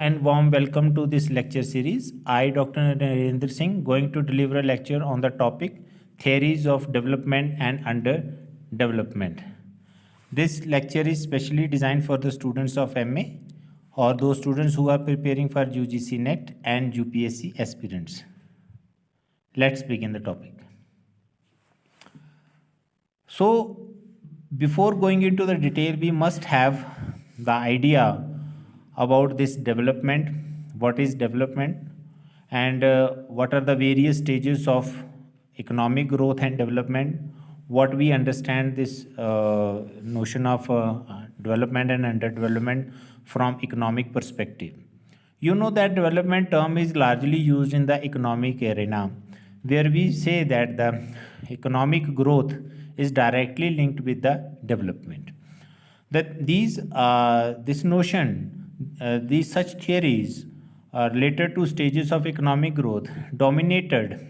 And warm welcome to this lecture series. I, Dr. Narendra Singh, going to deliver a lecture on the topic Theories of Development and Underdevelopment. This lecture is specially designed for the students of MA or those students who are preparing for UGC NET and UPSC aspirants. Let's begin the topic. So, before going into the detail, we must have the idea about this development, what is development, and what are the various stages of economic growth and development, what we understand this notion of development and underdevelopment from economic perspective. You know that development term is largely used in the economic arena, where we say that the economic growth is directly linked with the development. That this notion, these such theories related to stages of economic growth dominated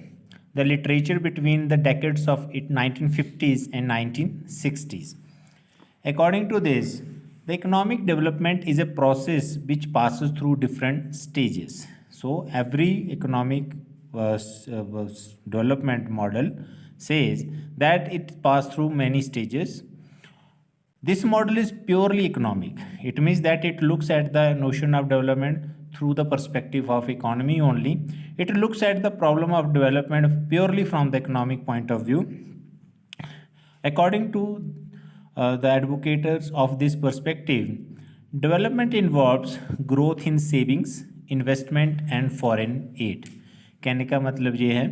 the literature between the decades of 1950s and 1960s. According to this, the economic development is a process which passes through different stages. So every economic development model says that it passes through many stages. This model is purely economic. It means that it looks at the notion of development through the perspective of economy only. It looks at the problem of development purely from the economic point of view. According to the advocates of this perspective, development involves growth in savings, investment and foreign aid. कहने का मतलब ये है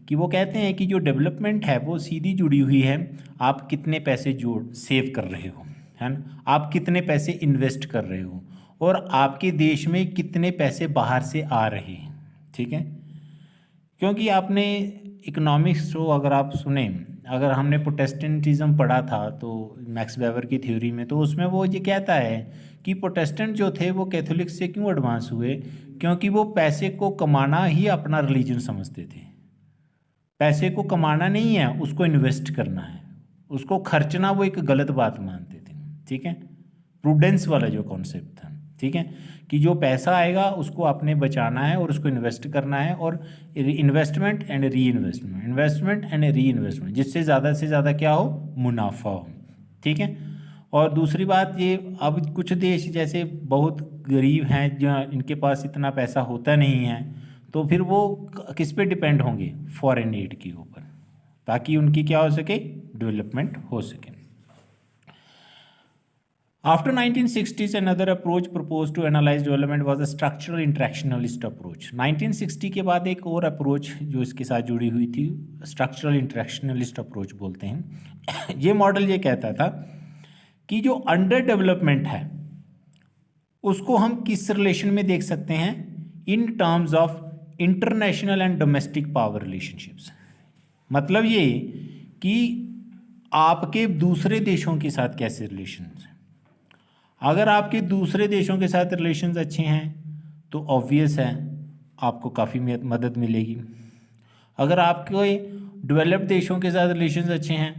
कि वो कहते हैं कि जो डेवलपमेंट है वो सीधी जुड़ी हुई है आप कितने पैसे जोड़ सेव कर रहे हो, है ना, आप कितने पैसे इन्वेस्ट कर रहे हो और आपके देश में कितने पैसे बाहर से आ रहे हैं. ठीक है, क्योंकि आपने इकोनॉमिक्स को अगर आप सुने, अगर हमने प्रोटेस्टेंटिज्म पढ़ा था तो मैक्स वेबर की थ्योरी में, तो उसमें वो ये कहता है कि प्रोटेस्टेंट जो थे वो कैथोलिक से क्यों एडवांस हुए, क्योंकि वो पैसे को कमाना ही अपना रिलीजन समझते थे. पैसे को कमाना नहीं है, उसको इन्वेस्ट करना है, उसको खर्चना वो एक गलत बात मानते थे. ठीक है, प्रूडेंस वाला जो कॉन्सेप्ट था. ठीक है, कि जो पैसा आएगा उसको आपने बचाना है और उसको इन्वेस्ट करना है, और investment and re investment, investment and re investment, जिससे ज़्यादा से ज़्यादा क्या हो, मुनाफा हो. ठीक है, और दूसरी बात ये, अब कुछ देश जैसे बहुत गरीब हैं जो इनके पास इतना पैसा होता नहीं है, तो फिर वो किस पे डिपेंड होंगे, फॉरेन एड के ऊपर, ताकि उनकी क्या हो सके, डेवलपमेंट हो सके. After 1960s, another approach proposed to analyze development was a structural interactionalist approach. 1960 के बाद एक और अप्रोच जो इसके साथ जुड़ी हुई थी, स्ट्रक्चरल इंटरेक्शनलिस्ट अप्रोच बोलते हैं. ये मॉडल ये कहता था कि जो अंडर डेवलपमेंट है उसको हम किस रिलेशन में देख सकते हैं, in terms of international and domestic power relationships. मतलब ये कि आपके दूसरे देशों के साथ कैसे रिलेशंस हैं. अगर आपके दूसरे देशों के साथ रिलेशंस अच्छे हैं तो ऑब्वियस है आपको काफ़ी मदद मिलेगी. अगर आपके डेवलप्ड देशों के साथ रिलेशंस अच्छे हैं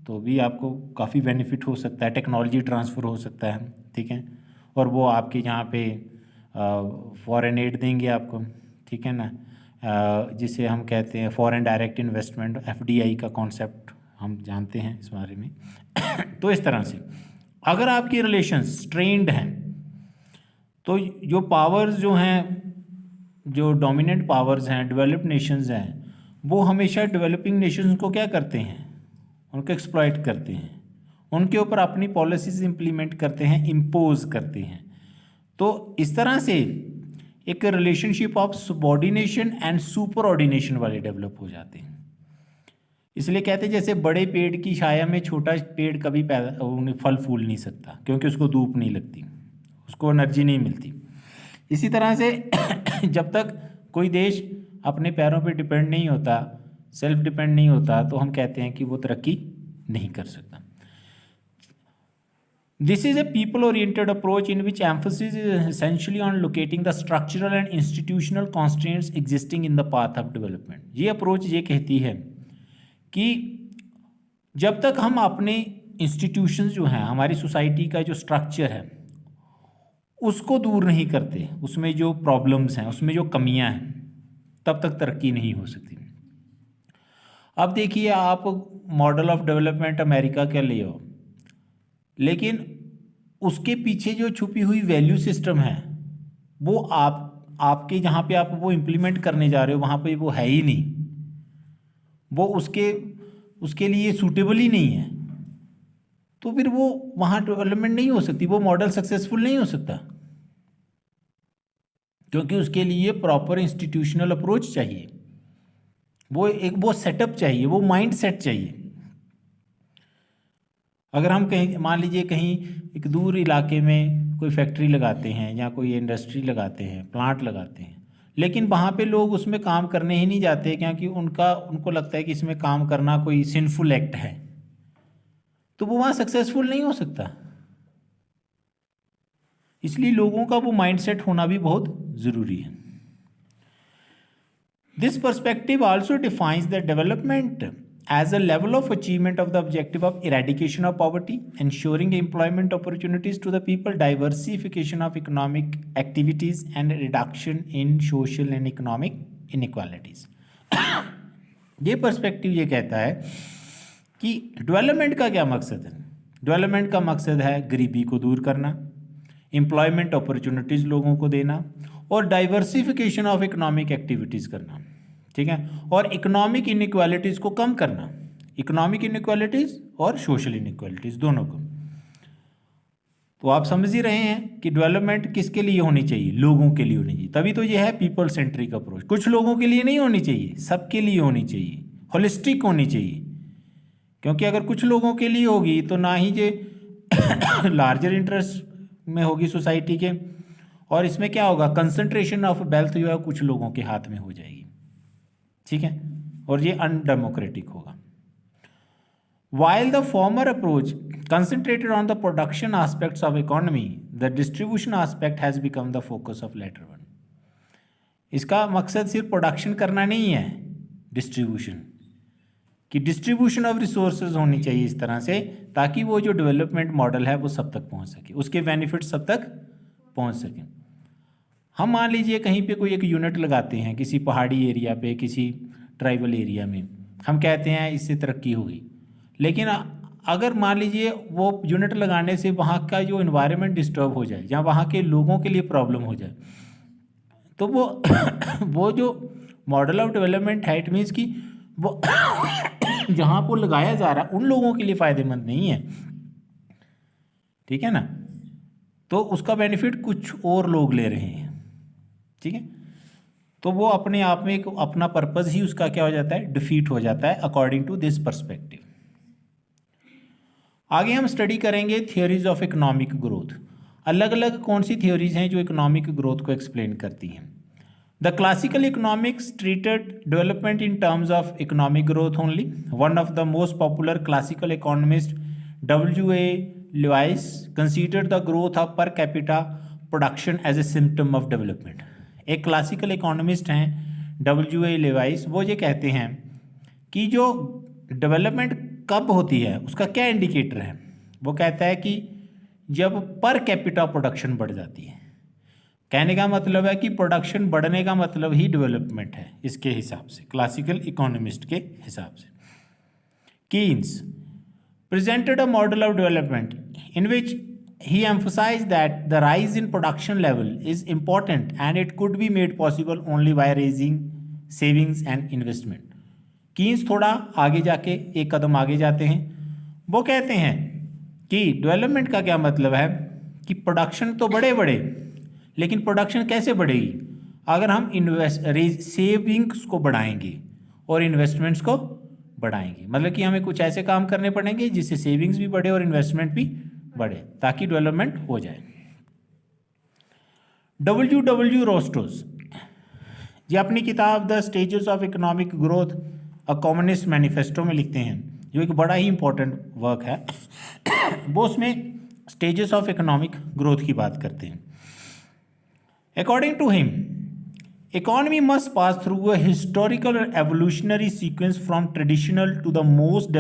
तो भी आपको काफ़ी बेनिफिट हो सकता है, टेक्नोलॉजी ट्रांसफ़र हो सकता है. ठीक है, और वो आपके यहाँ पे फॉरेन एड देंगे आपको. ठीक है ना, जिसे हम कहते हैं फॉरेन डायरेक्ट इन्वेस्टमेंट, FDI का कॉन्सेप्ट हम जानते हैं इस बारे में. तो इस तरह से अगर आपकी रिलेशंस स्ट्रेंड हैं तो जो पावर्स जो हैं, जो डोमिनेंट पावर्स हैं, डेवलप्ड नेशंस हैं, वो हमेशा डेवलपिंग नेशंस को क्या करते हैं, उनको एक्सप्लॉइट करते हैं, उनके ऊपर अपनी पॉलिसीज इंप्लीमेंट करते हैं, इम्पोज करते हैं. तो इस तरह से एक relationship of subordination and super ordination वाले डेवलप हो जाते हैं. इसलिए कहते हैं जैसे बड़े पेड़ की छाया में छोटा पेड़ कभी फल फूल नहीं सकता, क्योंकि उसको धूप नहीं लगती, उसको एनर्जी नहीं मिलती. इसी तरह से जब तक कोई देश अपने पैरों पे डिपेंड नहीं होता, सेल्फ डिपेंड नहीं होता, तो हम कहते हैं कि वो तरक्की नहीं कर सकता. This is a people-oriented approach in which emphasis is essentially on locating the structural and institutional constraints existing in the path of development. ये अप्रोच ये कहती है कि जब तक हम अपने इंस्टीट्यूशंस जो हैं, हमारी सोसाइटी का जो स्ट्रक्चर है, उसको दूर नहीं करते, उसमें जो प्रॉब्लम्स हैं, उसमें जो कमियां हैं, तब तक तरक्की नहीं हो सकती। अब देखिए, आप मॉडल ऑफ डेवलपमेंट अमेरिका का ले आओ, लेकिन उसके पीछे जो छुपी हुई वैल्यू सिस्टम है वो आपके जहाँ पे आप वो इम्प्लीमेंट करने जा रहे हो वहाँ पे वो है ही नहीं, वो उसके लिए सूटेबल ही नहीं है, तो फिर वो वहाँ डेवलपमेंट नहीं हो सकती, वो मॉडल सक्सेसफुल नहीं हो सकता, क्योंकि उसके लिए प्रॉपर इंस्टीट्यूशनल अप्रोच चाहिए, वो सेटअप चाहिए, वो माइंड सेट चाहिए। अगर हम कहीं मान लीजिए कहीं एक दूर इलाके में कोई फैक्ट्री लगाते हैं या कोई इंडस्ट्री लगाते हैं, प्लांट लगाते हैं, लेकिन वहाँ पे लोग उसमें काम करने ही नहीं जाते, क्योंकि उनको लगता है कि इसमें काम करना कोई सिंफुल एक्ट है, तो वो वहाँ सक्सेसफुल नहीं हो सकता। इसलिए लोगों का वो माइंडसेट होना भी बहुत ज़रूरी है। This perspective also defines the development as a level of achievement of the objective of eradication of poverty, ensuring employment opportunities to the people, diversification of economic activities, and reduction in social and economic inequalities. ये perspective ये कहता है कि development का क्या मकसद है। Development का मकसद है गरीबी को दूर करना, एम्प्लॉयमेंट अपॉर्चुनिटीज़ लोगों को देना, और डाइवर्सिफिकेशन ऑफ इकोनॉमिक एक्टिविटीज़ करना, ठीक है, और इकोनॉमिक इनइक्वालिटीज़ को कम करना, इकोनॉमिक इनइक्वालिटीज़ और सोशल इनइक्वालिटीज़ दोनों को। तो आप समझ ही रहे हैं कि डेवलपमेंट किसके लिए होनी चाहिए, लोगों के लिए होनी चाहिए, तभी तो ये है पीपल सेंट्रिक अप्रोच। कुछ लोगों के लिए नहीं होनी चाहिए, सबके लिए होनी चाहिए, होलिस्टिक होनी चाहिए, क्योंकि अगर कुछ लोगों के लिए होगी तो ना ही ये लार्जर इंटरेस्ट में होगी सोसाइटी के, और इसमें क्या होगा, कंसंट्रेशन ऑफ वेल्थ जो है कुछ लोगों के हाथ में हो जाएगी, ठीक है, और ये अनडेमोक्रेटिक होगा। While the former approach concentrated on the production aspects of economy, the distribution aspect has become the focus of latter one. इसका मकसद सिर्फ प्रोडक्शन करना नहीं है, डिस्ट्रीब्यूशन की डिस्ट्रीब्यूशन ऑफ रिसोर्सेज होनी चाहिए इस तरह से, ताकि वो जो डेवलपमेंट मॉडल है वो सब तक पहुंच सके, उसके बेनिफिट सब तक पहुंच सके। हम मान लीजिए कहीं पे कोई एक यूनिट लगाते हैं किसी पहाड़ी एरिया पे, किसी ट्राइबल एरिया में, हम कहते हैं इससे तरक्की होगी, लेकिन अगर मान लीजिए वो यूनिट लगाने से वहाँ का जो इन्वायरमेंट डिस्टर्ब हो जाए या वहाँ के लोगों के लिए प्रॉब्लम हो जाए, तो वो जो मॉडल ऑफ डेवलपमेंट है, इट मीन्स कि वो जहाँ पर लगाया जा रहा है उन लोगों के लिए फ़ायदेमंद नहीं है, ठीक है ना, तो उसका बेनिफिट कुछ और लोग ले रहे हैं, ठीक है, तो वो अपने आप में एक अपना पर्पस ही उसका क्या हो जाता है, डिफीट हो जाता है, अकॉर्डिंग टू दिस पर्सपेक्टिव। आगे हम स्टडी करेंगे थियोरीज ऑफ इकोनॉमिक ग्रोथ। अलग अलग कौन सी थियोरीज हैं जो इकोनॉमिक ग्रोथ को एक्सप्लेन करती हैं। The classical economics treated development in terms of economic growth only. One of the most popular classical economist W.A. Lewis considered the growth of per capita production as a symptom of development. एक classical economist हैं W.A. Lewis, वो ये कहते हैं कि जो development कब होती है उसका क्या इंडिकेटर है। वो कहता है कि जब पर कैपिटा प्रोडक्शन बढ़ जाती है, कहने का मतलब है कि प्रोडक्शन बढ़ने का मतलब ही डेवलपमेंट है इसके हिसाब से, क्लासिकल इकोनॉमिस्ट के हिसाब से। Keynes presented a model of development in which he emphasized that the rise in production level is important and it could be made possible only by raising savings and investment. Keynes थोड़ा आगे जाके एक कदम आगे जाते हैं, वो कहते हैं कि डेवलपमेंट का क्या मतलब है कि प्रोडक्शन तो बढ़े, लेकिन प्रोडक्शन कैसे बढ़ेगी, अगर हम सेविंग्स को बढ़ाएंगे और इन्वेस्टमेंट्स को बढ़ाएंगे, मतलब कि हमें कुछ ऐसे काम करने पड़ेंगे जिससे सेविंग्स भी बढ़े और इन्वेस्टमेंट भी बढ़े, ताकि डेवलपमेंट हो जाए। W.W. रोस्टोस ये अपनी किताब the stages of economic growth a communist manifesto में लिखते हैं, जो एक बड़ा ही इंपॉर्टेंट वर्क है। वो उसमें स्टेजेस ऑफ इकोनॉमिक ग्रोथ की बात करते हैं। According to him, economy must pass through a historical or evolutionary sequence from traditional to the most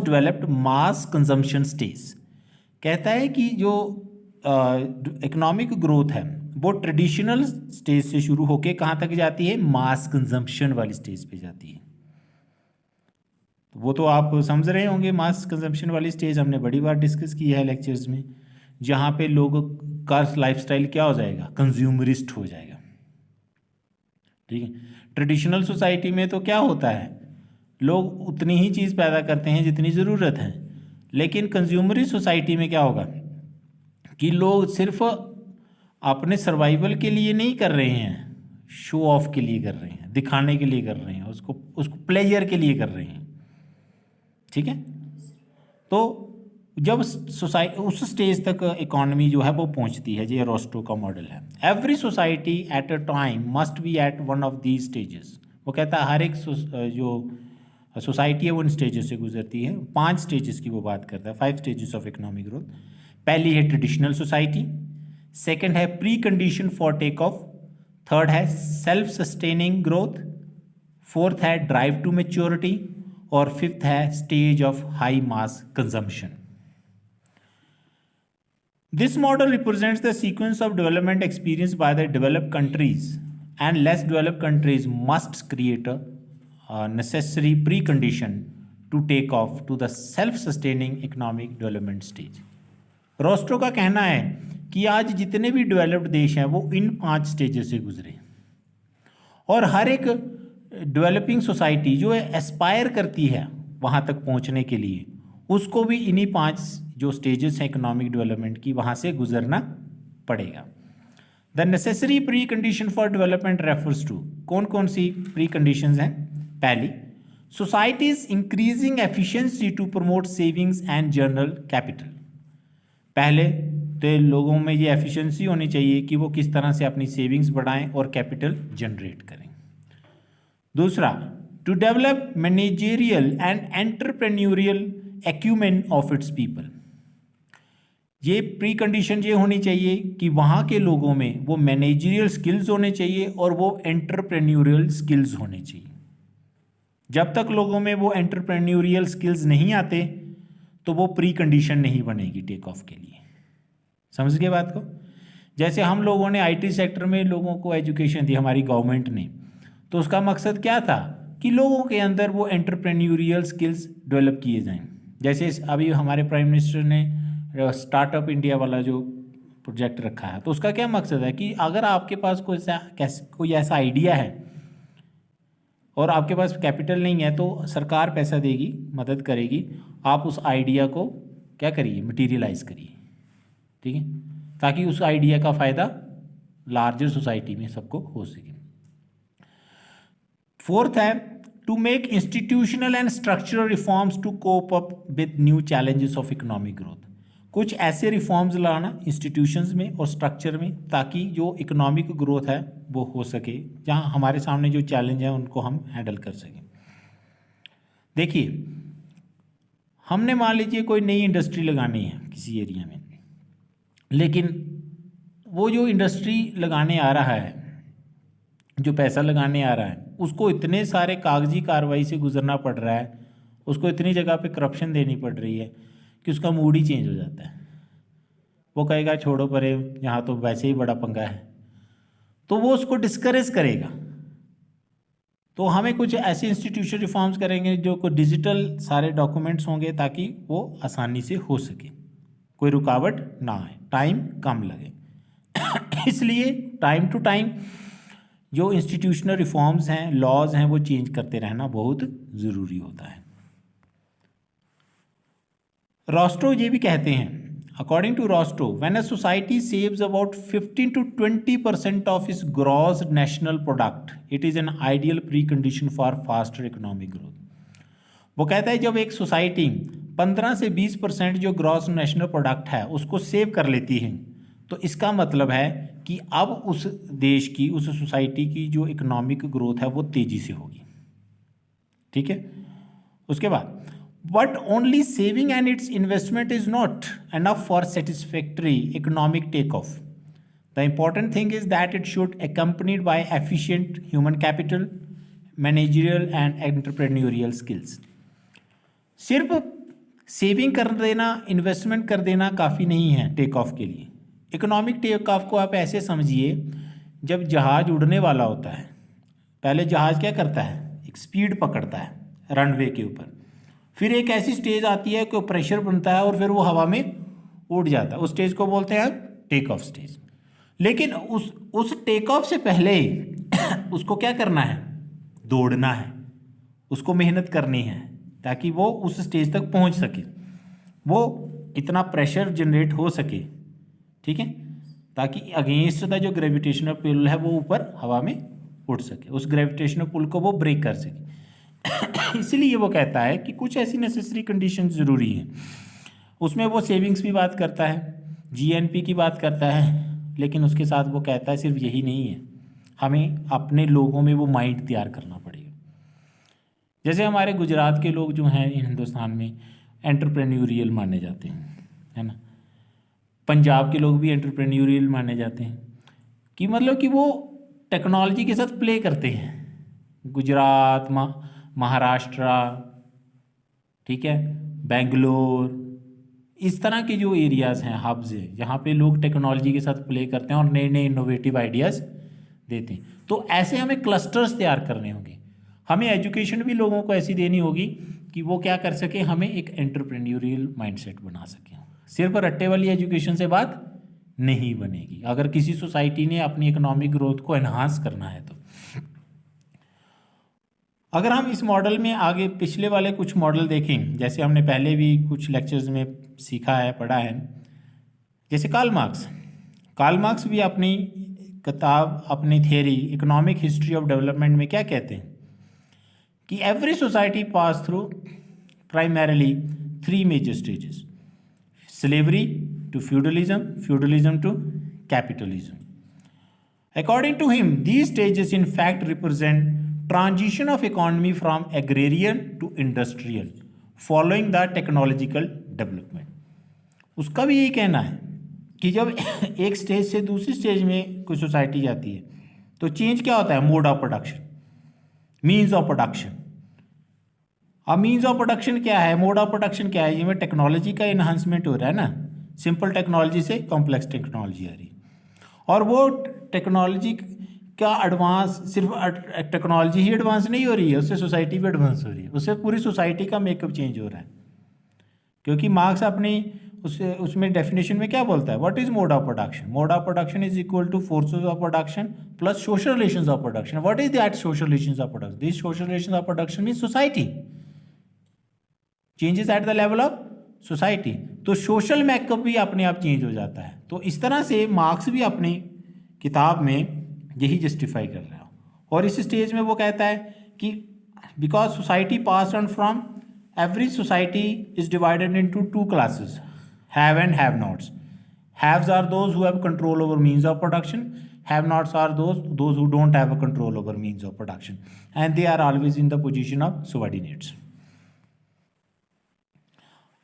developed mass consumption stage. कहता है कि जो इकोनॉमिक ग्रोथ है वो ट्रेडिशनल स्टेज से शुरू होके कहाँ तक जाती है, मास कंजम्पशन वाली स्टेज पे जाती है। तो वो तो आप समझ रहे होंगे, मास कंजम्पशन वाली स्टेज हमने बड़ी बार डिस्कस की है लेक्चर्स में, जहाँ पे लोगों का लाइफस्टाइल क्या हो जाएगा, कंज्यूमरिस्ट हो जाएगा। ठीक है, ट्रेडिशनल सोसाइटी में तो क्या होता है, लोग उतनी ही चीज़ पैदा करते हैं जितनी ज़रूरत है, लेकिन कंज्यूमरिस्ट सोसाइटी में क्या होगा कि लोग सिर्फ अपने सर्वाइवल के लिए नहीं कर रहे हैं, शो ऑफ के लिए कर रहे हैं, दिखाने के लिए कर रहे हैं, उसको प्लेजर के लिए कर रहे हैं। ठीक है, तो जब सोसाइटी उस स्टेज तक इकोनॉमी जो है वो पहुंचती है, ये रोस्टो का मॉडल है। Every society at a time must be at one of these stages. वो कहता है हर एक जो सोसाइटी है वो इन स्टेजेस से गुजरती है। 5 स्टेजेस की वो बात करता है, 5 स्टेजेस ऑफ इकोनॉमिक ग्रोथ। पहली है ट्रेडिशनल सोसाइटी, सेकंड है pre condition for take off, third है सेल्फ सस्टेनिंग ग्रोथ, फोर्थ है ड्राइव टू मैच्योरिटी, और फिफ्थ है stage of high mass consumption. This model represents the sequence of development experienced by the developed countries, and less developed countries must create a necessary precondition to take off to the self-sustaining economic development stage. रोस्ट्रो का कहना है कि आज जितने भी developed देश हैं वो इन 5 स्टेजेस से गुजरे, और हर एक डेवलपिंग सोसाइटी जो एस्पायर करती है वहाँ तक पहुँचने के लिए, उसको भी इन्हीं 5 जो स्टेजेस हैं इकोनॉमिक डेवलपमेंट की, वहाँ से गुजरना पड़ेगा। The necessary pre condition for development refers to, कौन कौन सी प्री कंडीशंस हैं। पहली, societies increasing efficiency to promote savings and general capital. पहले तो लोगों में ये एफिशिएंसी होनी चाहिए कि वो किस तरह से अपनी सेविंग्स बढ़ाएं और कैपिटल जनरेट करें। दूसरा, to develop managerial and entrepreneurial acumen of its people. ये प्री कंडीशन ये होनी चाहिए कि वहाँ के लोगों में वो मैनेजरियल स्किल्स होने चाहिए और वो एंटरप्रेन्योरियल स्किल्स होने चाहिए। जब तक लोगों में वो एंटरप्रेन्योरियल स्किल्स नहीं आते तो वो प्री कंडीशन नहीं बनेगी टेक ऑफ के लिए। समझ गए बात को। जैसे हम लोगों ने आईटी सेक्टर में लोगों को एजुकेशन दी हमारी गवर्नमेंट ने, तो उसका मकसद क्या था कि लोगों के अंदर वो एंटरप्रेन्योरियल स्किल्स डेवलप किए जाएं। जैसे अभी हमारे प्राइम मिनिस्टर ने स्टार्टअप इंडिया वाला जो प्रोजेक्ट रखा है, तो उसका क्या मकसद है कि अगर आपके पास कोई ऐसा आइडिया है और आपके पास कैपिटल नहीं है, तो सरकार पैसा देगी, मदद करेगी, आप उस आइडिया को क्या करिए, मटीरियलाइज करिए। ठीक है, ताकि उस आइडिया का फ़ायदा लार्जर सोसाइटी में सबको हो सके। फोर्थ है to make institutional and structural reforms to cope up with new challenges of economic growth. कुछ ऐसे रिफॉर्म्स लाना इंस्टीट्यूशंस में और स्ट्रक्चर में ताकि जो इकोनॉमिक ग्रोथ है वो हो सके, जहां हमारे सामने जो चैलेंज है उनको हम हैंडल कर सकें। देखिए, हमने मान लीजिए कोई नई इंडस्ट्री लगानी है किसी एरिया में, लेकिन वो जो इंडस्ट्री लगाने आ रहा है, जो पैसा लगाने आ रहा है, उसको इतने सारे कागजी कार्रवाई से गुजरना पड़ रहा है, उसको इतनी जगह पे करप्शन देनी पड़ रही है कि उसका मूड ही चेंज हो जाता है। वो कहेगा छोड़ो परे, यहाँ तो वैसे ही बड़ा पंगा है, तो वो उसको डिस्करेज करेगा। तो हमें कुछ ऐसे इंस्टीट्यूशन रिफॉर्म्स करेंगे जो को डिजिटल सारे डॉक्यूमेंट्स होंगे ताकि वो आसानी से हो सके, कोई रुकावट ना आए, टाइम कम लगे। इसलिए टाइम टू टाइम जो इंस्टीट्यूशनल रिफॉर्म्स हैं, लॉज हैं, वो चेंज करते रहना बहुत ज़रूरी होता है। रोस्ट्रो ये भी कहते हैं, according to Rostow, when a society saves about 15 to 20% of its gross national product, it is an ideal pre condition for faster economic growth. वो कहता है जब एक सोसाइटी 15 से 20% जो ग्रॉस नेशनल प्रोडक्ट है उसको सेव कर लेती है, तो इसका मतलब है कि अब उस देश की, उस सोसाइटी की जो इकोनॉमिक ग्रोथ है वो तेज़ी से होगी। ठीक है, उसके बाद but only saving and its investment is not enough for satisfactory economic take off. The important thing is that it should accompanied by efficient human capital, managerial and entrepreneurial skills. सिर्फ सेविंग कर देना, investment कर देना काफ़ी नहीं है take off के लिए। इकोनॉमिक टेक ऑफ को आप ऐसे समझिए, जब जहाज उड़ने वाला होता है, पहले जहाज क्या करता है, एक स्पीड पकड़ता है रनवे के ऊपर, फिर एक ऐसी स्टेज आती है कि प्रेशर बनता है और फिर वो हवा में उड़ जाता है। उस स्टेज को बोलते हैं टेक ऑफ स्टेज। लेकिन उस टेक ऑफ से पहले उसको क्या करना है, दौड़ना है, उसको मेहनत करनी है ताकि वो उस स्टेज तक पहुंच सके, वो इतना प्रेशर जनरेट हो सके, ठीक है, ताकि अगेंस्ट द जो ग्रेविटेशनल पुल है वो ऊपर हवा में उड़ सके, उस ग्रेविटेशनल पुल को वो ब्रेक कर सके। इसीलिए वो कहता है कि कुछ ऐसी नेसेसरी कंडीशन ज़रूरी हैं। उसमें वो सेविंग्स भी बात करता है, जीएनपी की बात करता है, लेकिन उसके साथ वो कहता है सिर्फ यही नहीं है, हमें अपने लोगों में वो माइंड तैयार करना पड़ेगा। जैसे हमारे गुजरात के लोग जो हैं हिंदुस्तान में एंटरप्रेन्योरियल माने जाते हैं, है ना, पंजाब के लोग भी एंटरप्रेन्योरियल माने जाते हैं, कि मतलब कि वो टेक्नोलॉजी के साथ प्ले करते हैं। गुजरात, महाराष्ट्र, ठीक है, बेंगलोर, इस तरह के जो एरियाज़ हैं, हब्स हैं, जहाँ पे लोग टेक्नोलॉजी के साथ प्ले करते हैं और नए नए इनोवेटिव आइडियाज़ देते हैं। तो ऐसे हमें क्लस्टर्स तैयार करने होंगे, हमें एजुकेशन भी लोगों को ऐसी देनी होगी कि वो क्या कर सके, हमें एक एंटरप्रेन्योरियल माइंडसेट बना सकें। सिर्फ रट्टे वाली एजुकेशन से बात नहीं बनेगी अगर किसी सोसाइटी ने अपनी इकोनॉमिक ग्रोथ को एनहांस करना है तो। अगर हम इस मॉडल में आगे पिछले वाले कुछ मॉडल देखें, जैसे हमने पहले भी कुछ लेक्चर्स में सीखा है, पढ़ा है, जैसे कार्ल मार्क्स भी अपनी किताब, अपनी theory economic history of development में क्या कहते हैं कि every society pass through primarily 3 major stages, slavery to feudalism, feudalism to capitalism. According to him, these stages in fact represent transition of economy from agrarian to industrial following the technological development. उसका भी यही कहना है कि जब एक stage से दूसरी स्टेज में कोई सोसाइटी जाती है तो चेंज क्या होता है, mode of production, means of production. अब मीन्स ऑफ प्रोडक्शन क्या है, मोड ऑफ प्रोडक्शन क्या है, जिसमें टेक्नोलॉजी का इन्हांसमेंट हो रहा है ना, सिंपल टेक्नोलॉजी से कॉम्प्लेक्स टेक्नोलॉजी आ रही है. और वो टेक्नोलॉजी का एडवांस, सिर्फ टेक्नोलॉजी ही एडवांस नहीं हो रही है, उससे सोसाइटी भी एडवांस हो रही है, उससे पूरी सोसाइटी का मेकअप चेंज हो रहा है. क्योंकि मार्क्स अपनी उसमें डेफिनेशन में क्या बोलता है, what is mode of production. Mode of production is equal two forces of production plus social relations of production. What is that social relations of production, this social relations of production mean society changes at the level of society. तो social makeup भी अपने आप change हो जाता है. तो इस तरह से मार्क्स भी अपनी किताब में यही जस्टिफाई कर रहा है. और इस स्टेज में वो कहता है कि because society pass on from every society is divided into 2 classes, have and have nots. Haves are those who have control over means of production, have nots are those who don't have a control over means of production, and they are always in the position of subordinates.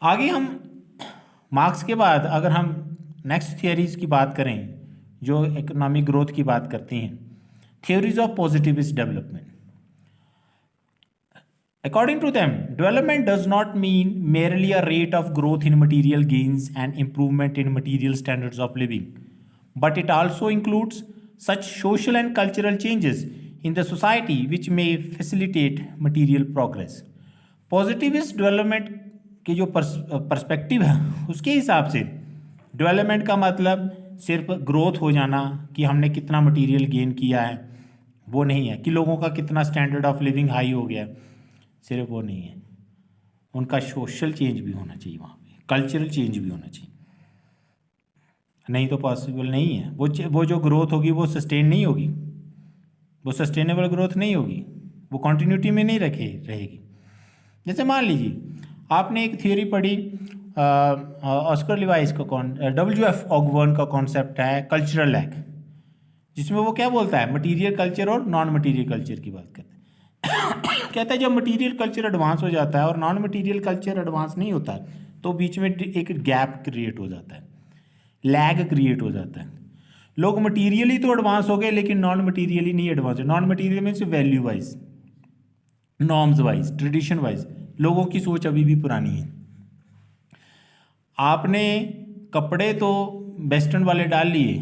आगे हम marks के बाद अगर हम next theories की बात करें जो इकोनॉमिक ग्रोथ की बात करती हैं, theories of positivist development. According to them, development does not mean merely a rate of growth in material gains and improvement in material standards of living, but it also includes such social and cultural changes in the society which may facilitate material progress. Positivist development की जो perspective है उसके हिसाब से development का मतलब सिर्फ growth हो जाना कि हमने कितना मटेरियल गेन किया है वो नहीं है, कि लोगों का कितना स्टैंडर्ड ऑफ लिविंग हाई हो गया, सिर्फ वो नहीं है. उनका सोशल चेंज भी होना चाहिए, वहाँ पे कल्चरल चेंज भी होना चाहिए, नहीं तो पॉसिबल नहीं है. वो जो ग्रोथ होगी वो सस्टेन नहीं होगी, वो सस्टेनेबल ग्रोथ नहीं होगी, वो कॉन्टीन्यूटी में नहीं रहेगी. जैसे मान लीजिए आपने एक थियोरी पढ़ी, ऑस्कर लिवाइस का WF ऑगबर्न का कॉन्सेप्ट है कल्चरल लैग, जिसमें वो क्या बोलता है, मटीरियल कल्चर और नॉन मटीरियल कल्चर की बात करते हैं. कहता है जब मटीरियल कल्चर एडवांस हो जाता है और नॉन मटीरियल कल्चर एडवांस नहीं होता है तो बीच में एक गैप क्रिएट हो जाता है, लैग क्रिएट हो जाता है. लोग मटीरियली तो एडवांस हो गए लेकिन नॉन मटीरियली नहीं एडवांस है. Non material means value wise, norms wise, tradition wise लोगों की सोच अभी भी पुरानी है. आपने कपड़े तो वेस्टर्न वाले डाल लिए,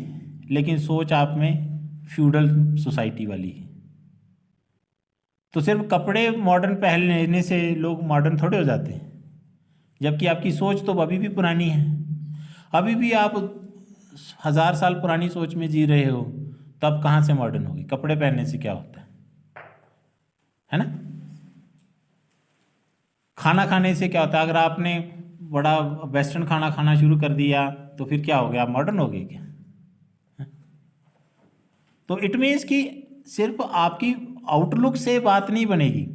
लेकिन सोच आप में फ्यूडल सोसाइटी वाली है। तो सिर्फ कपड़े मॉडर्न पहन लेने से लोग मॉडर्न थोड़े हो जाते हैं, जबकि आपकी सोच तो अभी भी पुरानी है। अभी भी आप 1000 साल पुरानी सोच में जी रहे हो, तब कहाँ से मॉडर्न होगी? कपड़े पहनने से क्या होता है ना? खाना खाने से क्या होता है? अगर आपने बड़ा वेस्टर्न खाना खाना शुरू कर दिया तो फिर क्या हो गया? आप मॉडर्न हो गए क्या? तो इट मीन्स कि सिर्फ आपकी आउटलुक से बात नहीं बनेगी।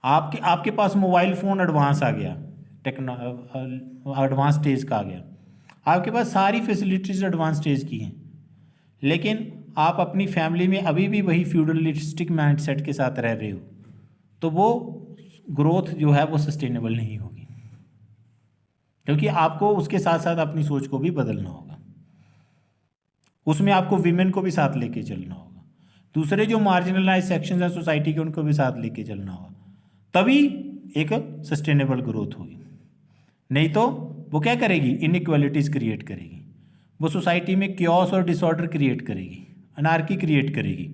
आपके पास मोबाइल फ़ोन एडवांस आ गया, एडवांस स्टेज का आ गया, आपके पास सारी फैसिलिटीज़ एडवांस स्टेज की हैं, लेकिन आप अपनी फैमिली में अभी भी वही फ्यूडलिस्टिक माइंडसेट के साथ रह रहे हो, तो वो ग्रोथ जो है वो सस्टेनेबल नहीं होगी, क्योंकि आपको उसके साथ साथ अपनी सोच को भी बदलना होगा। उसमें आपको विमेन को भी साथ लेके चलना होगा, दूसरे जो मार्जिनलाइज सेक्शंस हैं सोसाइटी के उनको भी साथ लेके चलना होगा, तभी एक सस्टेनेबल ग्रोथ होगी। नहीं तो वो क्या करेगी? इनइक्वालिटीज़ क्रिएट करेगी, वो सोसाइटी में क्योस और डिसऑर्डर क्रिएट करेगी, अनार्की क्रिएट करेगी,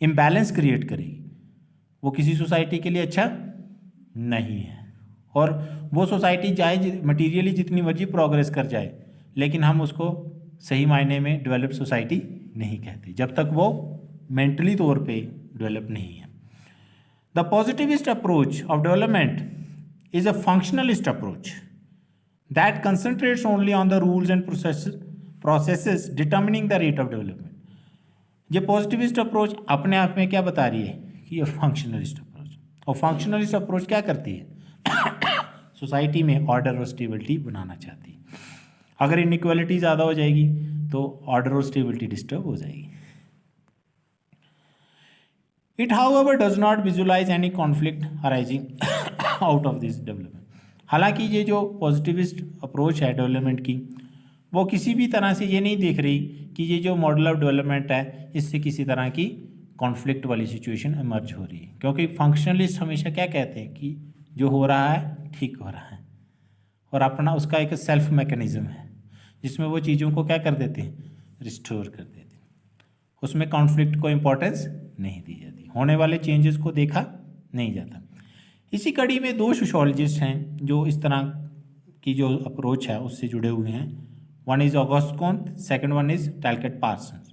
इम्बैलेंस क्रिएट करेगी। वो किसी सोसाइटी के लिए अच्छा नहीं है। और वो सोसाइटी चाहे मटीरियली जितनी मर्जी प्रोग्रेस कर जाए, लेकिन हम उसको सही मायने में डेवलप्ड सोसाइटी नहीं कहते जब तक वो मेंटली तौर पे डेवलप नहीं है। The positivist approach of development is a functionalist approach that concentrates only on the rules and processes determining the rate of development. ये पॉजिटिविस्ट अप्रोच अपने आप में क्या बता रही है कि ये फंक्शनलिस्ट अप्रोच, और फंक्शनलिस्ट अप्रोच क्या करती है? सोसाइटी में ऑर्डर और स्टेबिलिटी बनाना चाहती है। अगर इनइक्वालिटी ज़्यादा हो जाएगी तो ऑर्डर और स्टेबिलिटी डिस्टर्ब हो जाएगी। It however does not visualise any conflict arising out of this development. हालांकि ये जो पॉजिटिविस्ट अप्रोच है डेवलपमेंट की, वो किसी भी तरह से ये नहीं देख रही कि ये जो मॉडल ऑफ डेवलपमेंट है इससे किसी तरह की कॉन्फ्लिक्ट वाली सिचुएशन इमर्ज हो रही है, क्योंकि फंक्शनलिस्ट हमेशा क्या कहते हैं कि जो हो रहा है ठीक हो रहा है, और अपना उसका एक सेल्फ मैकेनिज्म है जिसमें वो चीज़ों को क्या कर देते हैं? रिस्टोर कर देते हैं। उसमें कॉन्फ्लिक्ट को इम्पोर्टेंस नहीं दी जाती, होने वाले चेंजेस को देखा नहीं जाता। इसी कड़ी में 2 सोशियोलॉजिस्ट हैं जो इस तरह की जो अप्रोच है उससे जुड़े हुए हैं। One is August Comte, second one is Talcott Parsons,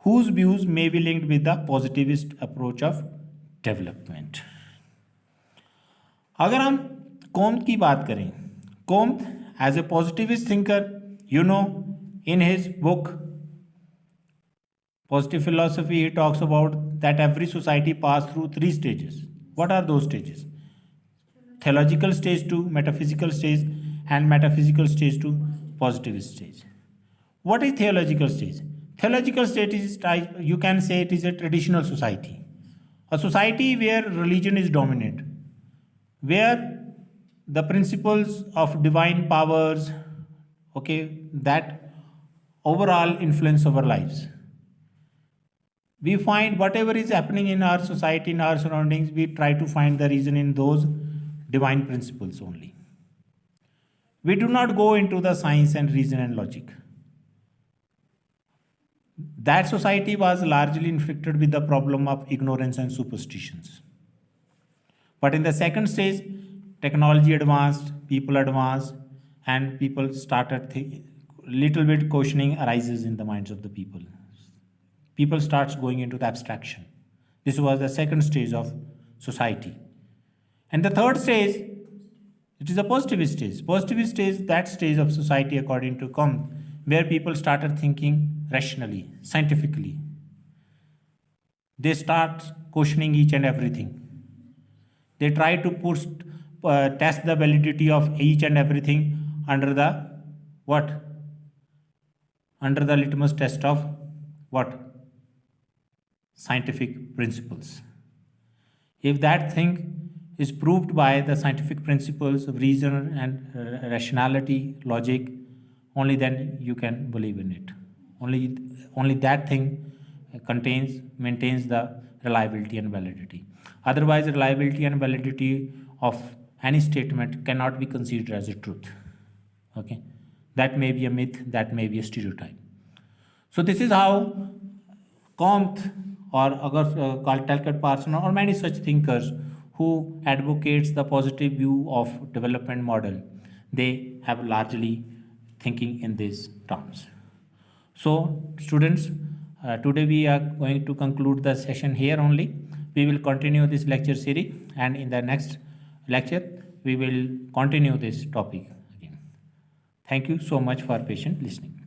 whose views may be linked with the positivist approach of development. अगर हम कॉम्ट की बात करें, Comte as a positivist thinker, in his book Positive Philosophy, he talks about that every society passed through 3 stages. What are those stages? Theological stage to metaphysical stage, and metaphysical stage to positivist stage. What is theological stage? Theological state is, you can say it is a traditional society, a society where religion is dominant, where the principles of divine powers, okay, that overall influence our lives. We find whatever is happening in our society, in our surroundings, we try to find the reason in those divine principles only. We do not go into the science and reason and logic. That society was largely inflicted with the problem of ignorance and superstitions. But in the second stage, technology advanced, people advanced, and people started little bit questioning arises in the minds of the people. People starts going into the abstraction. This was the second stage of society. And the third stage, it is a positivist stage. Positivist stage, that stage of society according to Comte, where people started thinking rationally, scientifically. They start questioning each and everything. They try to test the validity of each and everything under the what? Under the litmus test of what? Scientific principles. If that thing is proved by the scientific principles of reason and rationality, logic, only then you can believe in it. Only that thing maintains the reliability and validity. Otherwise, reliability and validity of any statement cannot be considered as a truth. Okay, that may be a myth, that may be a stereotype. So this is how Comte or Talcott Parsons or many such thinkers who advocates the positive view of development model, they have largely thinking in these terms. So students, today we are going to conclude the session here only. We will continue this lecture series, and in the next lecture we will continue this topic again. Thank you so much for patient listening.